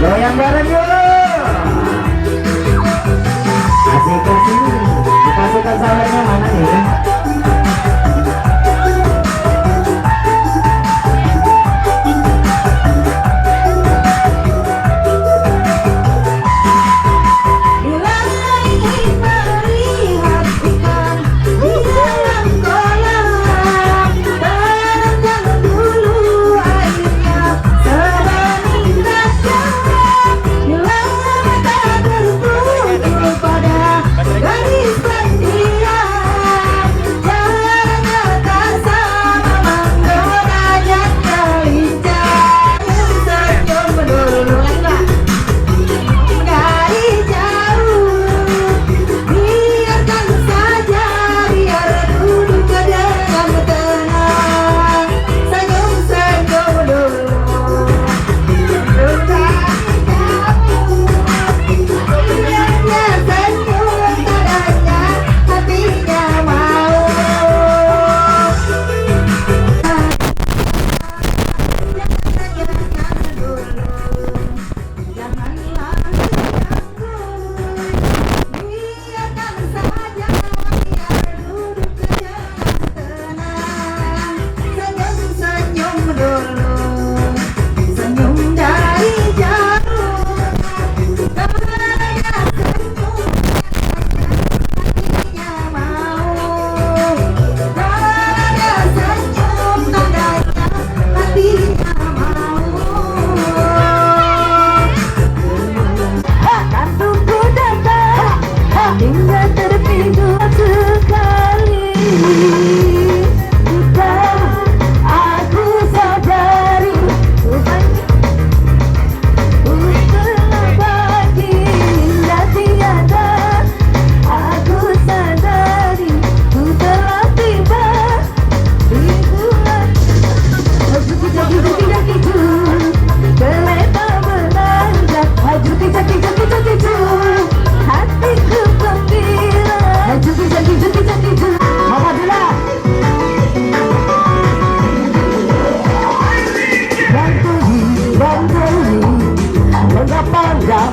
Goyang bareng yuk. Asik kasih. Dikasihkan sawernya mana nih?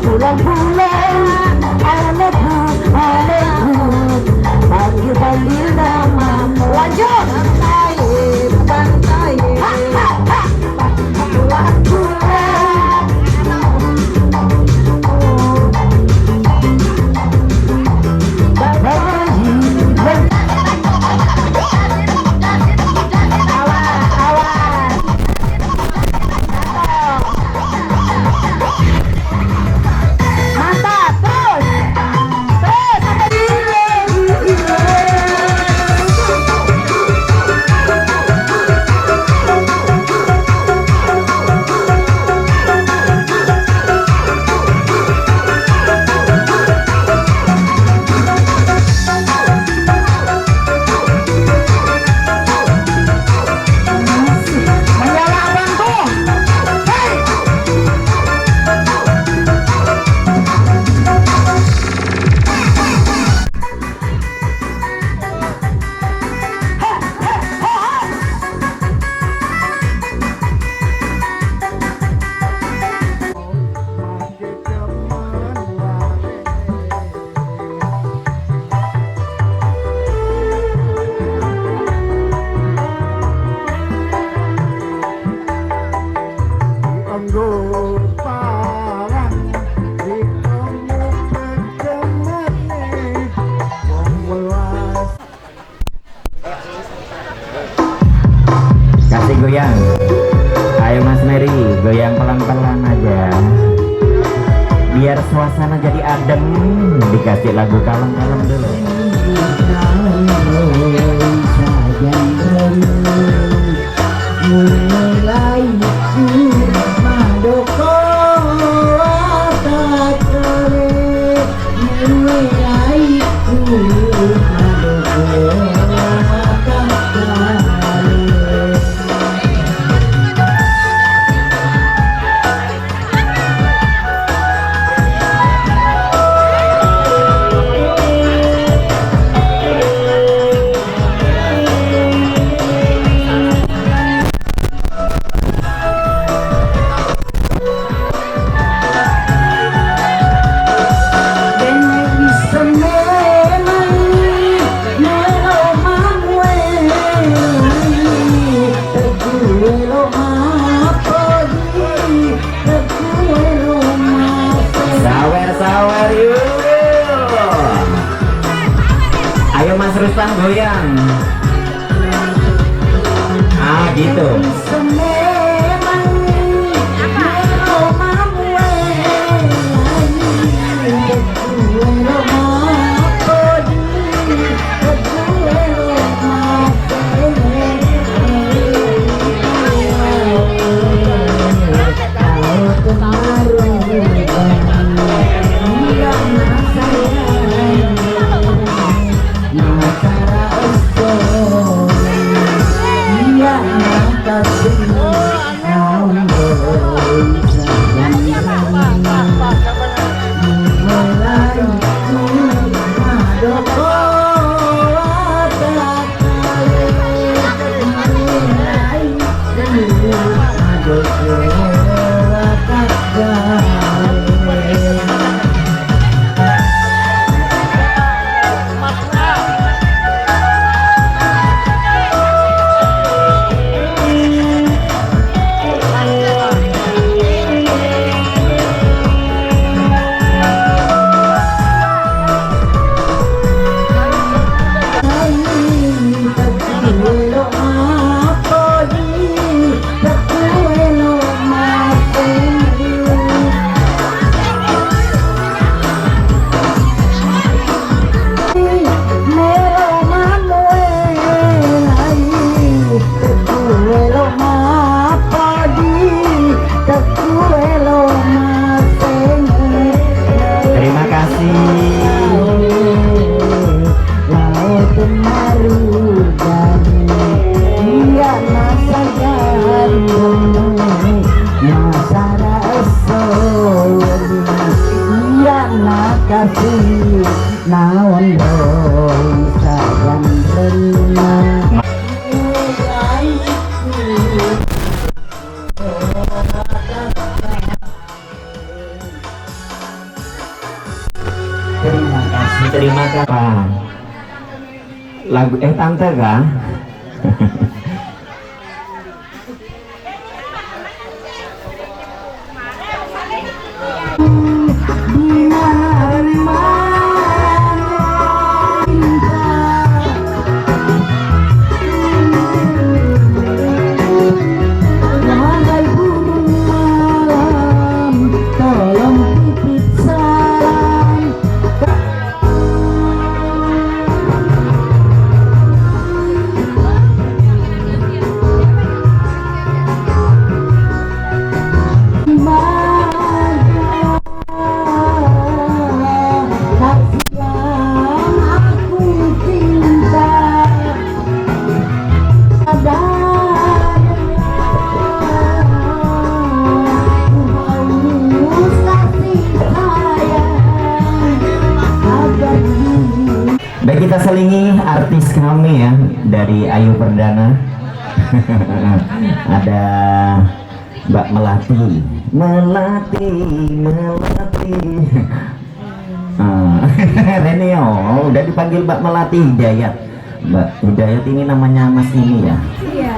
Pulang-pulang anakku, panggil-panggil nama. Lanjut pantai, pulang-pulang kasih goyang. Ayo Mas Mary, goyang pelan-pelan aja biar suasana jadi adem. Dikasih lagu kalem-kalem dulu. mulai madoko takare mulai gitu. Terima kasih. Naon boy sayang renang Terima kasih. Pak. Lagu tante kah? Baik, kita selingi artis kami ya dari Ayu Perdana. Ada Mbak Melati. Reneo udah dipanggil Mbak Melati Hidayat. Mbak Hidayat ini namanya Mas ini ya. Iya.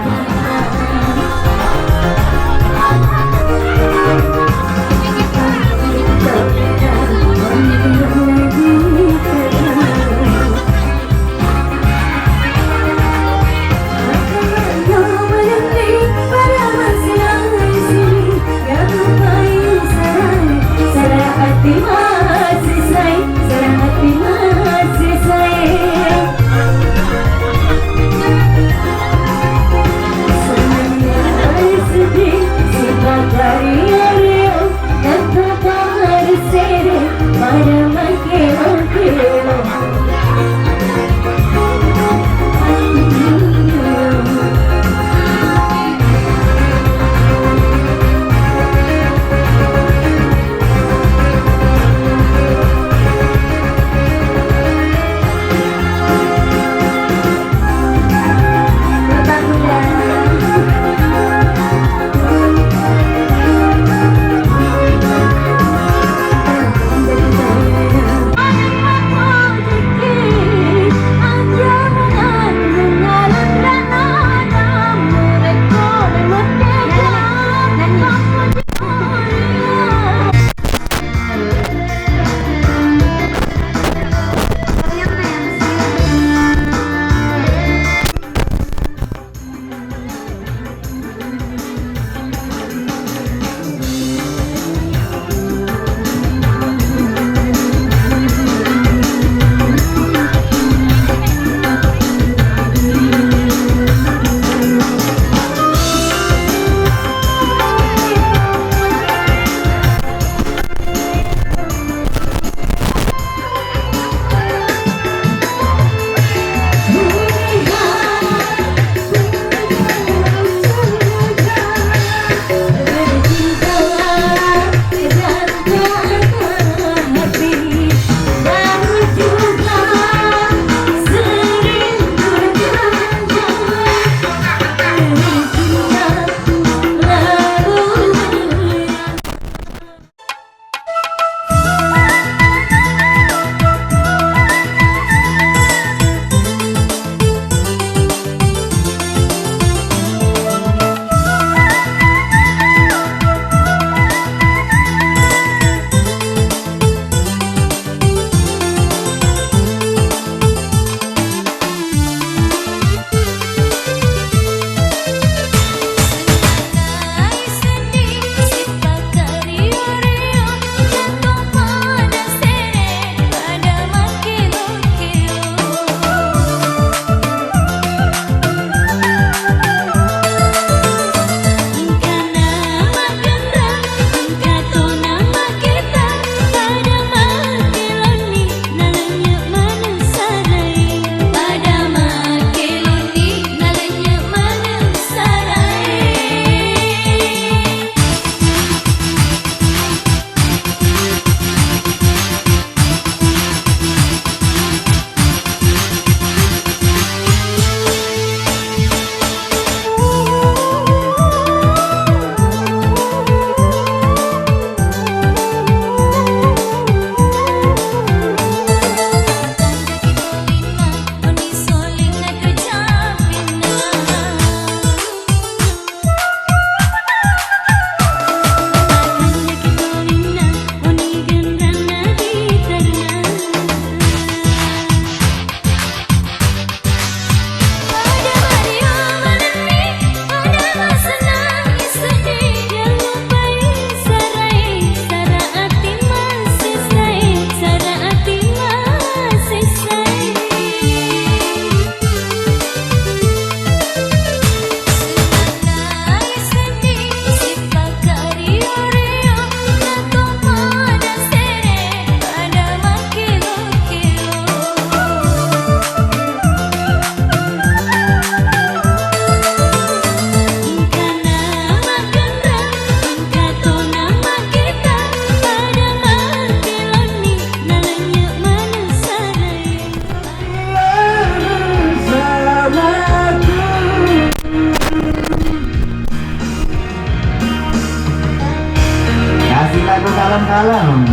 kalang-kalang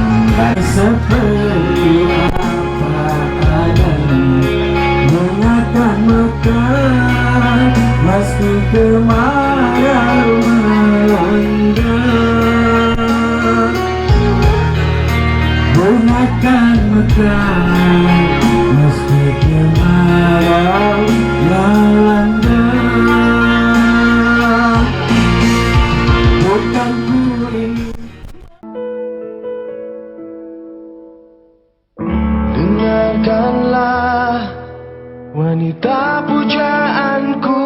seperti apa adanya, mengakan mekar meski kemarau melanda. Mengakan mekar meski kemarau melanda. Bukan ku ingin. Dengarkanlah wanita pujaanku,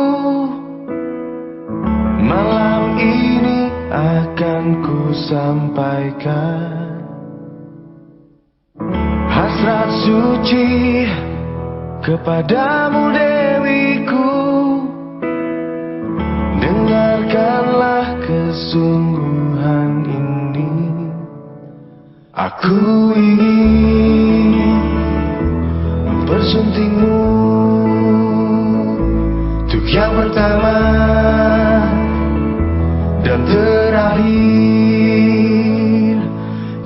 malam ini akan ku sampaikan hasrat suci kepadamu Dewiku. Dengarkanlah kesungguhan ini, aku ingin mempersuntingmu untuk yang pertama dan terakhir.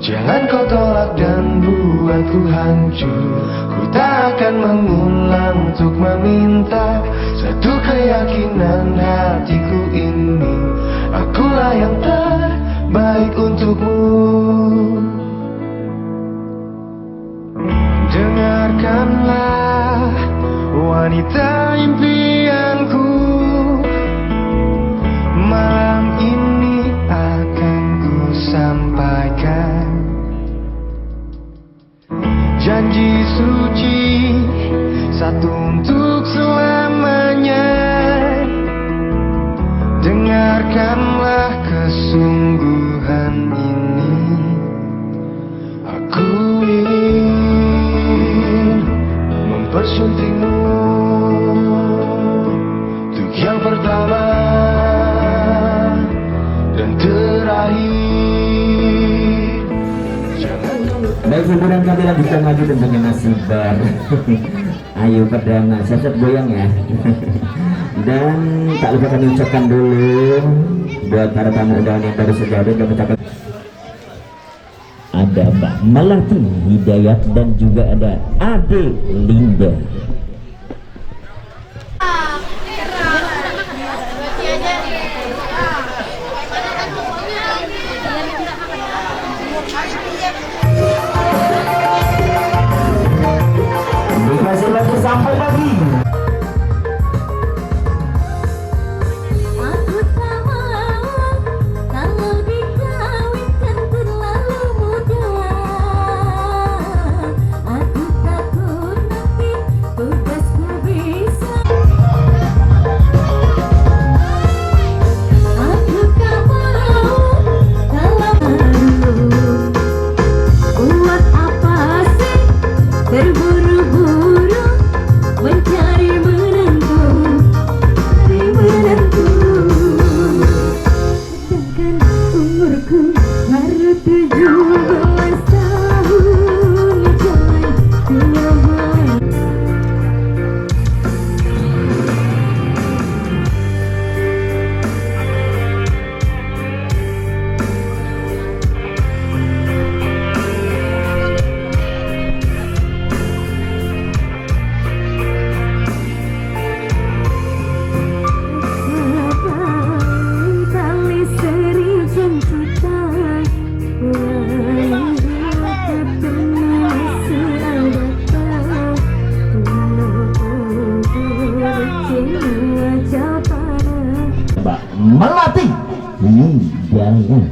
Jangan kau tolak dan buatku hancur. Ku tak akan mengulang untuk meminta satu keyakinan hatiku ini, akulah yang terbaik untukmu. Dengarkanlah wanita impianku, malam ini akan ku sampaikan janji suci satu untuk selamanya. Dengarkanlah kesungguhan ini, aku ingin mempersuntingmu untuk yang pertama dan terakhir. Baik, hiburan kami lanjutkan lagi tentunya masih bar. Ayo perdana, siap-siap goyang ya. Dan tak lupa kami ucapkan dulu buat para tamu undangan yang baru saja hadir, kami ucapkan ada Mbak Melati Hidayat dan juga ada Ade Linda. Dikasih lagi sampai pagi. Aku tak mau kalau dikawinkan terlalu muda. Aku takut nanti tugasku bisa. Aku tak mau kalau baru. Buat apa sih terburu-buru mencari menantu, sedangkan umurku baru 17 tahun. Jangan kelamaan. Tali seri jemputan Mbak Melati Hidayat.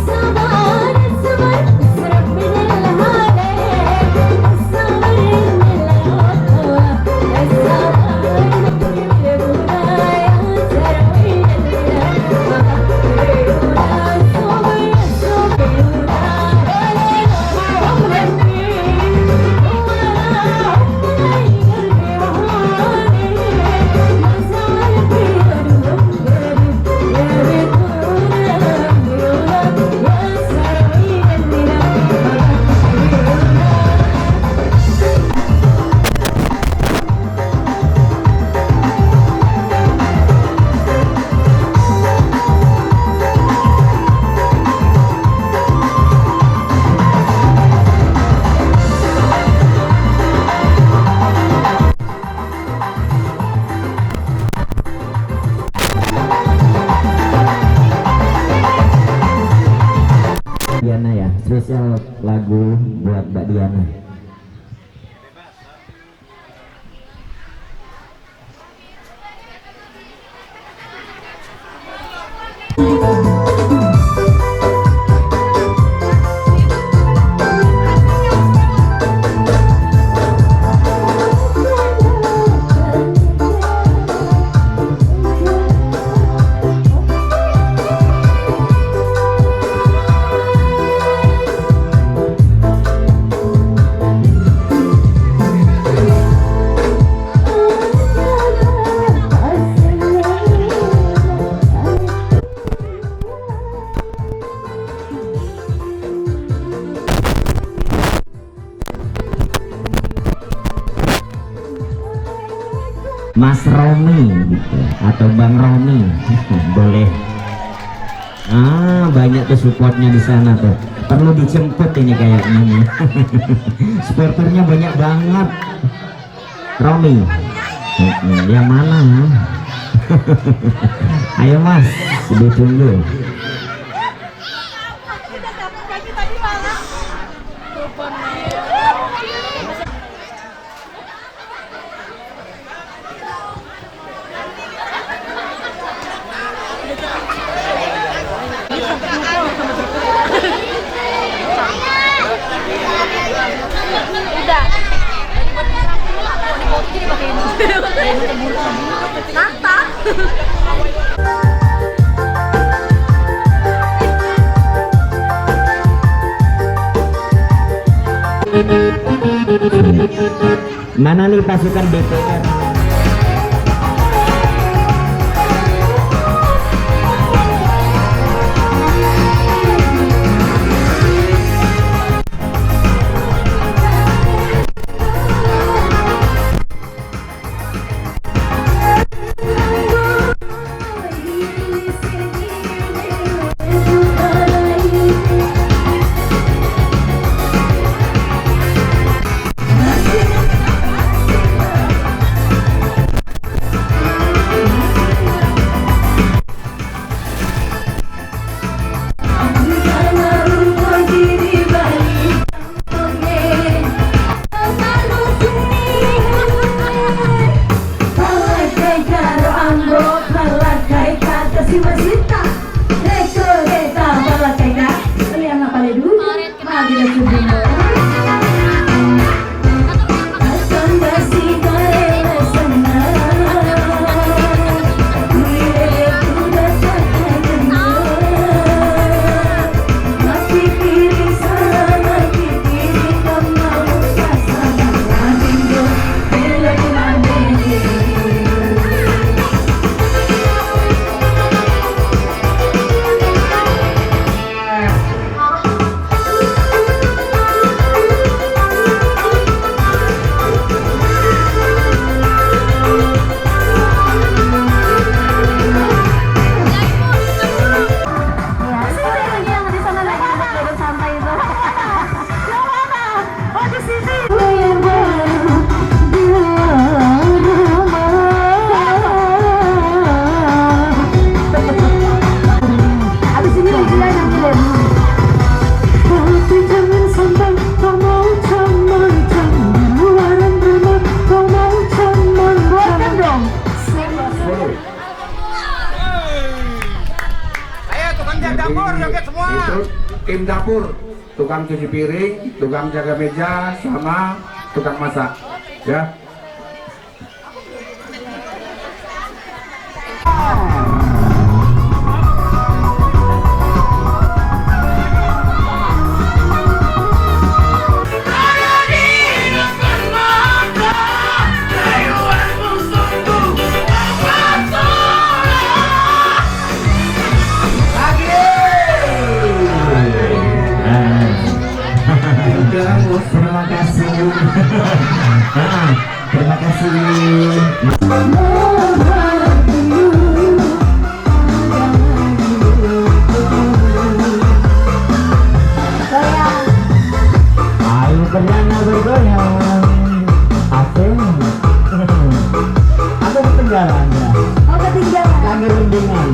Sabar, sabar, serap minal hade. spesial lagu buat Mbak Diana. Mas Romi gitu atau Bang Romi boleh. Banyak tuh supportnya di sana tuh, perlu dijemput ini kayaknya. Supporternya banyak banget. Romi yang mana? Ayo Mas, ditunggu. Mana nih pasukan DPR? Itu tim dapur, tukang cuci piring, tukang jaga meja, sama tukang masak, ya. Terima kasih. Terima kasih. Ayo perdana bergoyang. Asing. Aku ketinggalan ya. Oh, ketinggalan. Lagi rundingan.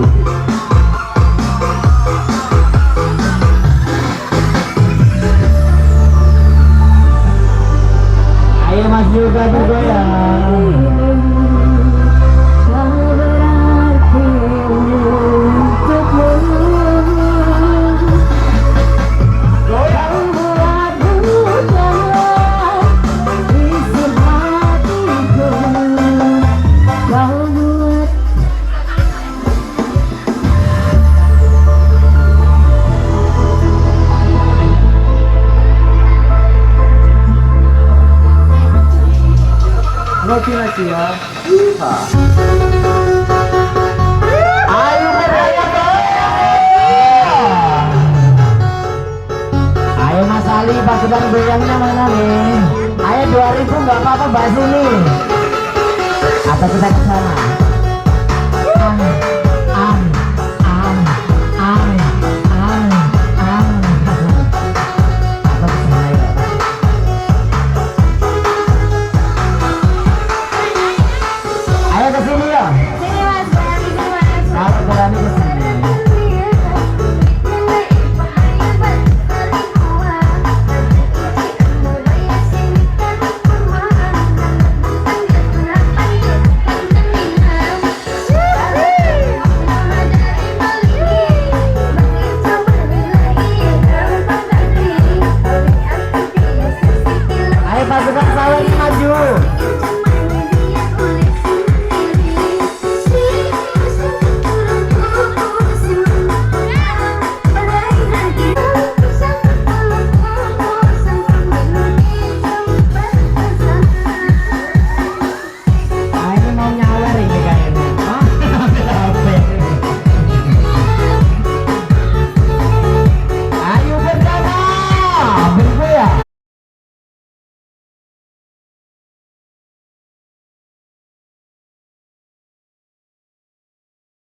silakan bergoyang. Kau berarti untukku. Kau buatku tenang, isi hatiku. Kau buat Noti ya. Ayo bergoyang. Ayo Mas Ali, pasukan goyangnya mana nih? Ayo 2000 nggak apa-apa Mbak Suni. Atau kita ke sana?